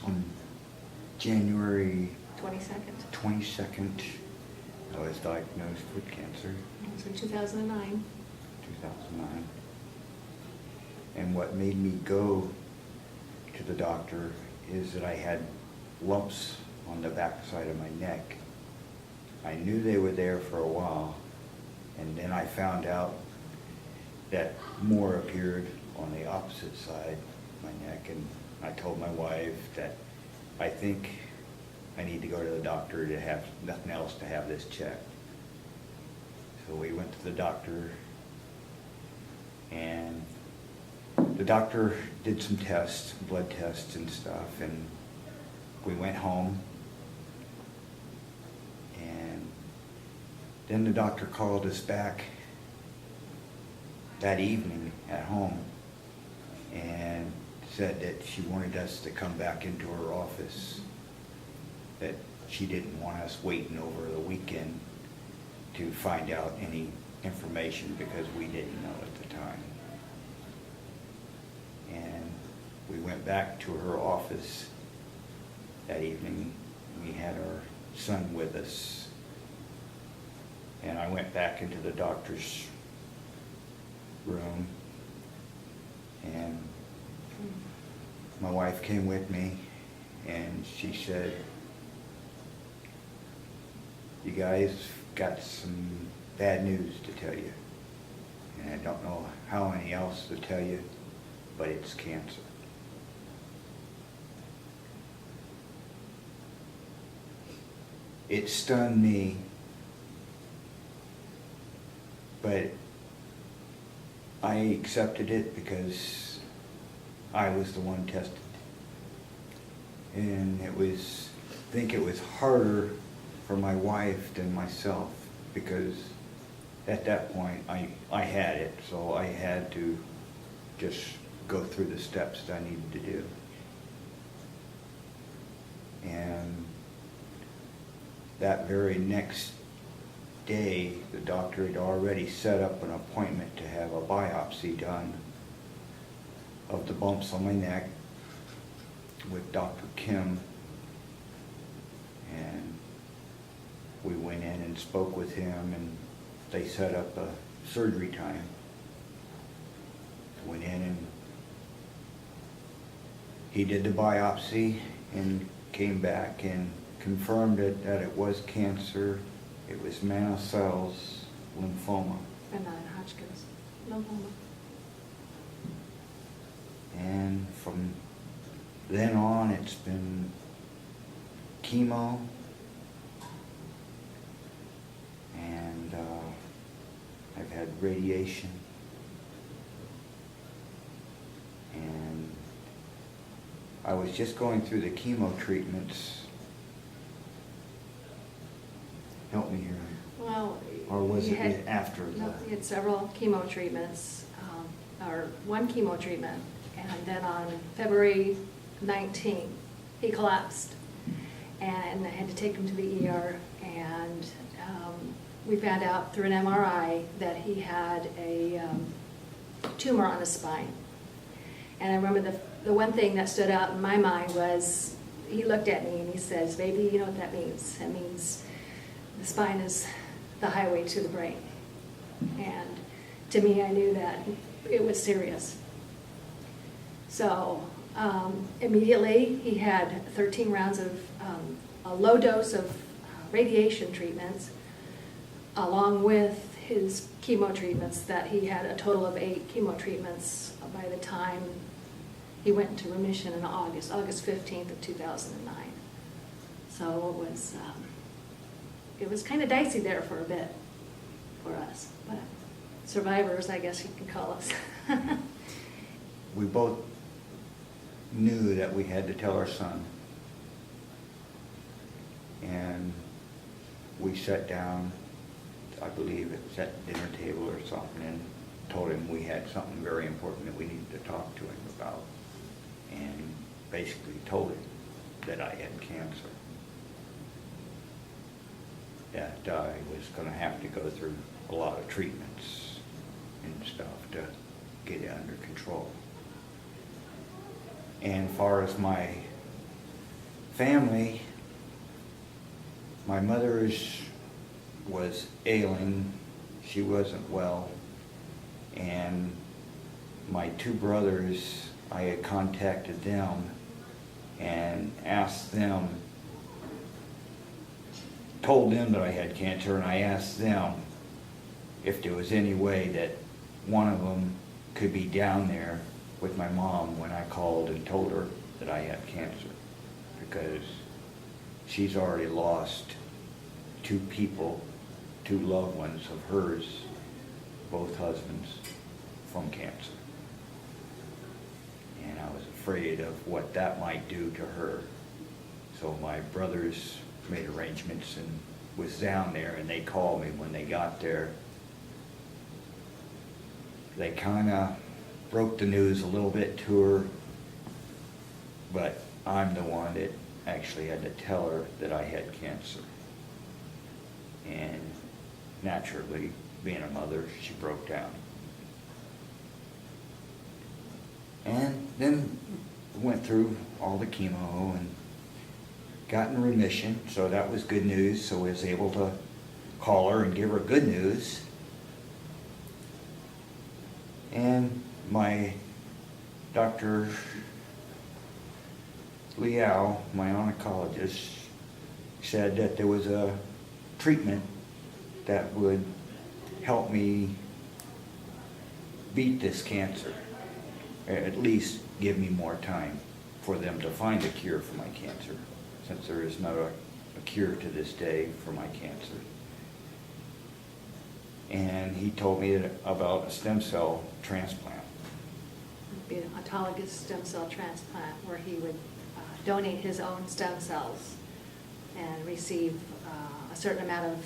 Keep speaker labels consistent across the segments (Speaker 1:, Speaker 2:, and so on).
Speaker 1: on January
Speaker 2: 22nd.
Speaker 1: I was diagnosed with cancer,
Speaker 2: It was in 2009.
Speaker 1: 2009. And what made me go to the doctor is that I had lumps on the back side of my neck. I knew they were there for a while, and then I found out that more appeared on the opposite side of my neck, and I told my wife that I think I need to go to the doctor to have nothing else to have this checked. So we went to the doctor, and the doctor did some tests, blood tests and stuff, and we went home. And then the doctor called us back that evening at home and said that she wanted us to come back into her office, that she didn't want us waiting over the weekend to find out any information because we didn't know at the time. And we went back to her office that evening. We had our son with us. And I went back into the doctor's room, and my wife came with me, and she said, "You guys got some bad news to tell you. And I don't know how many else to tell you, but it's cancer." It stunned me, but I accepted it because I was the one tested. And I think it was harder for my wife than myself, because at that point I had it, so I had to just go through the steps that I needed to do. And that very next day, the doctor had already set up an appointment to have a biopsy done of the bumps on my neck with Dr. Kim. And we went in and spoke with him, and they set up a surgery time. Went in and he did the biopsy and came back and confirmed that it was cancer. It was mantle cells lymphoma.
Speaker 2: And Non-Hodgkin's lymphoma.
Speaker 1: And from then on, it's been chemo, and I've had radiation, and I was just going through the chemo treatments. Help me here.
Speaker 2: Well,
Speaker 1: Or was
Speaker 2: you
Speaker 1: it
Speaker 2: had-
Speaker 1: after
Speaker 2: No,
Speaker 1: the...
Speaker 2: you had several chemo treatments, or one chemo treatment, and then on February 19th, he collapsed, and I had to take him to the ER, and we found out through an MRI that he had a tumor on his spine. And I remember the one thing that stood out in my mind was, he looked at me and he says, "Baby, you know what that means? That means the spine is the highway to the brain." And to me, I knew that it was serious. So immediately he had 13 rounds of a low dose of radiation treatments, along with his chemo treatments, that he had a total of 8 chemo treatments by the time he went into remission in August 15th of 2009. So it was kind of dicey there for a bit for us, but survivors, I guess you can call us.
Speaker 1: We both knew that we had to tell our son. And we sat down, I believe it was at the dinner table or something, and told him we had something very important that we needed to talk to him about. And basically told him that I had cancer, that I was going to have to go through a lot of treatments and stuff to get it under control. And as far as my family, my mother's was ailing. She wasn't well. And my two brothers, I had contacted them and asked them, told them that I had cancer, and I asked them if there was any way that one of them could be down there with my mom when I called and told her that I had cancer, because she's already lost two people, two loved ones of hers, both husbands, from cancer. And I was afraid of what that might do to her. So my brothers made arrangements and was down there, and they called me when they got there. They kind of broke the news a little bit to her, but I'm the one that actually had to tell her that I had cancer. And naturally, being a mother, she broke down. And then went through all the chemo and got in remission, so that was good news. So I was able to call her and give her good news. And my Dr. Liao, my oncologist, said that there was a treatment that would help me beat this cancer, at least give me more time for them to find a cure for my cancer, since there is not a cure to this day for my cancer. And he told me about a stem cell transplant.
Speaker 2: It'd be an autologous stem cell transplant where he would donate his own stem cells and receive a certain amount of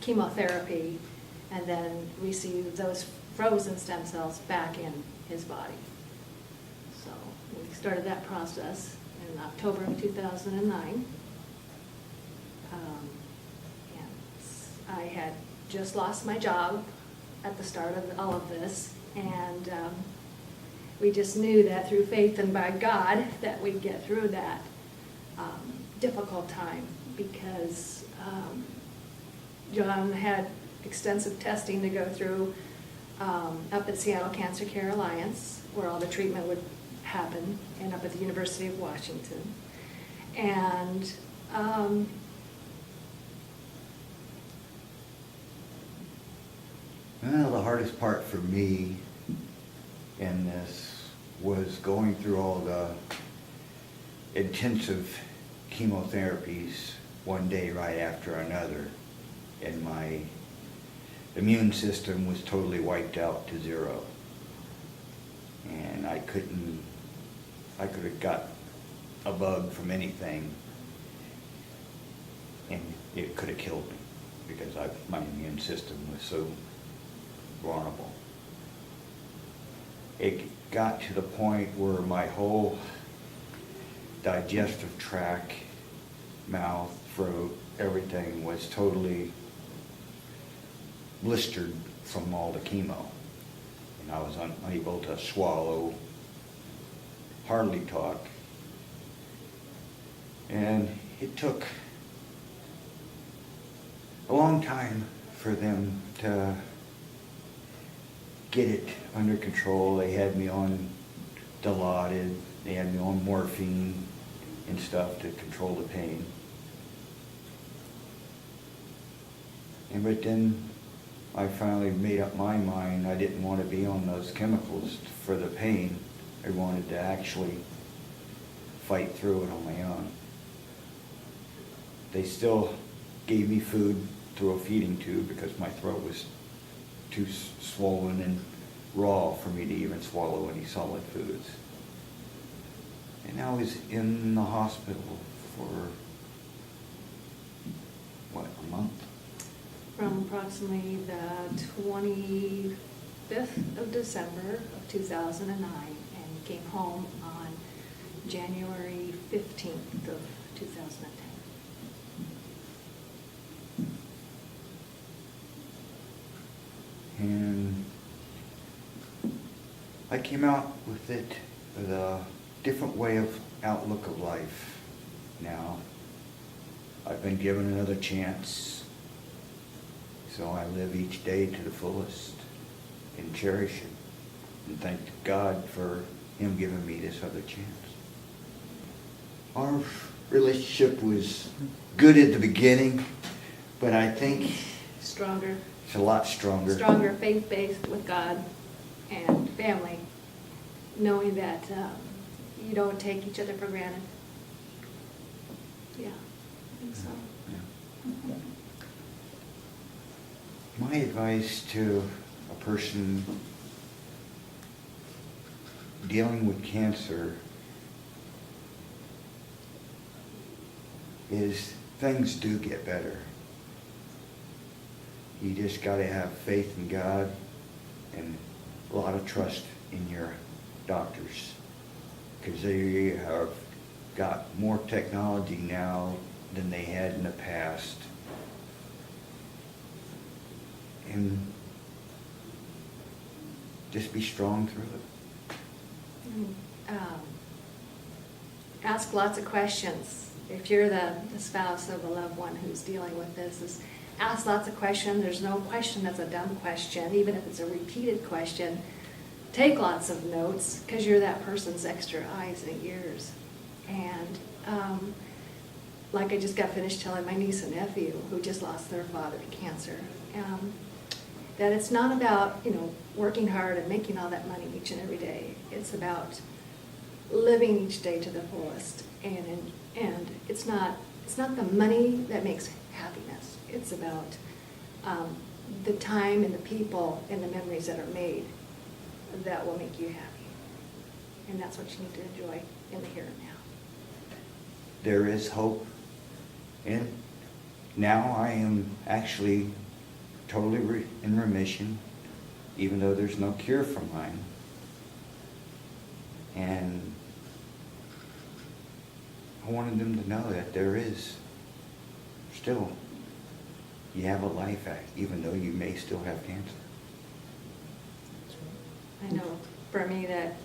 Speaker 2: chemotherapy, and then receive those frozen stem cells back in his body. So we started that process in October of 2009. And I had just lost my job at the start of all of this, and we just knew that through faith and by God that we'd get through that difficult time, because Jon had extensive testing to go through up at Seattle Cancer Care Alliance, where all the treatment would happen, and up at the University of Washington. And
Speaker 1: well, the hardest part for me in this was going through all the intensive chemotherapies one day right after another, and my immune system was totally wiped out to zero. And I could have got a bug from anything, and it could have killed me, because my immune system was so vulnerable. It got to the point where my whole digestive tract, mouth, throat, everything was totally blistered from all the chemo. And I was unable to swallow, hardly talk. And it took a long time for them to get it under control. They had me on Dilaudid, they had me on morphine and stuff to control the pain. But then I finally made up my mind I didn't want to be on those chemicals for the pain. I wanted to actually fight through it on my own. They still gave me food through a feeding tube because my throat was too swollen and raw for me to even swallow any solid foods. And I was in the hospital for, what, a month?
Speaker 2: from approximately the 25th of December of 2009, and came home on January 15th of 2010.
Speaker 1: And I came out with it with a different way of outlook of life. now I've been given another chance, so I live each day to the fullest and cherish it, and thank God for Him giving me this other chance. Our relationship was good at the beginning, but I think
Speaker 2: Stronger.
Speaker 1: it's a lot stronger.
Speaker 2: Stronger, faith-based with God and family, knowing that you don't take each other for granted. Yeah, I think so.
Speaker 1: Yeah. My advice to a person dealing with cancer is things do get better. You just got to have faith in God and a lot of trust in your doctors, because they have got more technology now than they had in the past. And just be strong through it.
Speaker 2: Ask lots of questions. If you're the spouse of a loved one who's dealing with this, ask lots of questions. There's no question that's a dumb question, even if it's a repeated question. Take lots of notes, because you're that person's extra eyes and ears. And like I just got finished telling my niece and nephew, who just lost their father to cancer, that it's not about, working hard and making all that money each and every day. It's about living each day to the fullest. And it's not the money that makes happiness. It's about the time and the people and the memories that are made that will make you happy. And that's what you need to enjoy in the here and now.
Speaker 1: There is hope. And now I am actually totally in remission, even though there's no cure for mine. And I wanted them to know that there is still, you have a life even though you may still have cancer.
Speaker 2: I know for me that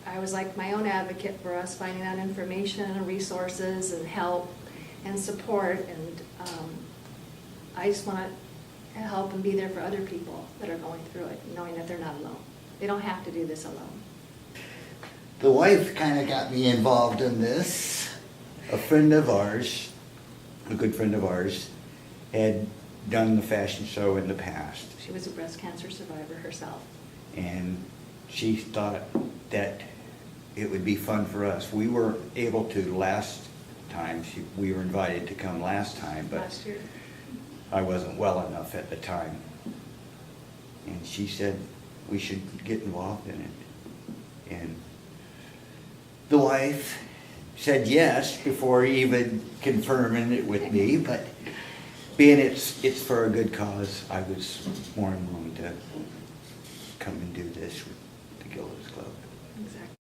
Speaker 2: I was like my own advocate for us, finding out information and resources and help and support, and I just want to help and be there for other people that are going through it, knowing that they're not alone. They don't have to do this alone.
Speaker 1: The wife kind of got me involved in this. A friend of ours, a good friend of ours, had done the fashion show in the past.
Speaker 2: She was a breast cancer survivor herself.
Speaker 1: And she thought that it would be fun for us. We were able to last time. We were invited to come last time, but
Speaker 2: Last year.
Speaker 1: I wasn't well enough at the time. And she said we should get involved in it. And the wife said yes before even confirming it with me, but being it's for a good cause, I was more than willing to come and do this with the Gilda's Club.
Speaker 2: Exactly.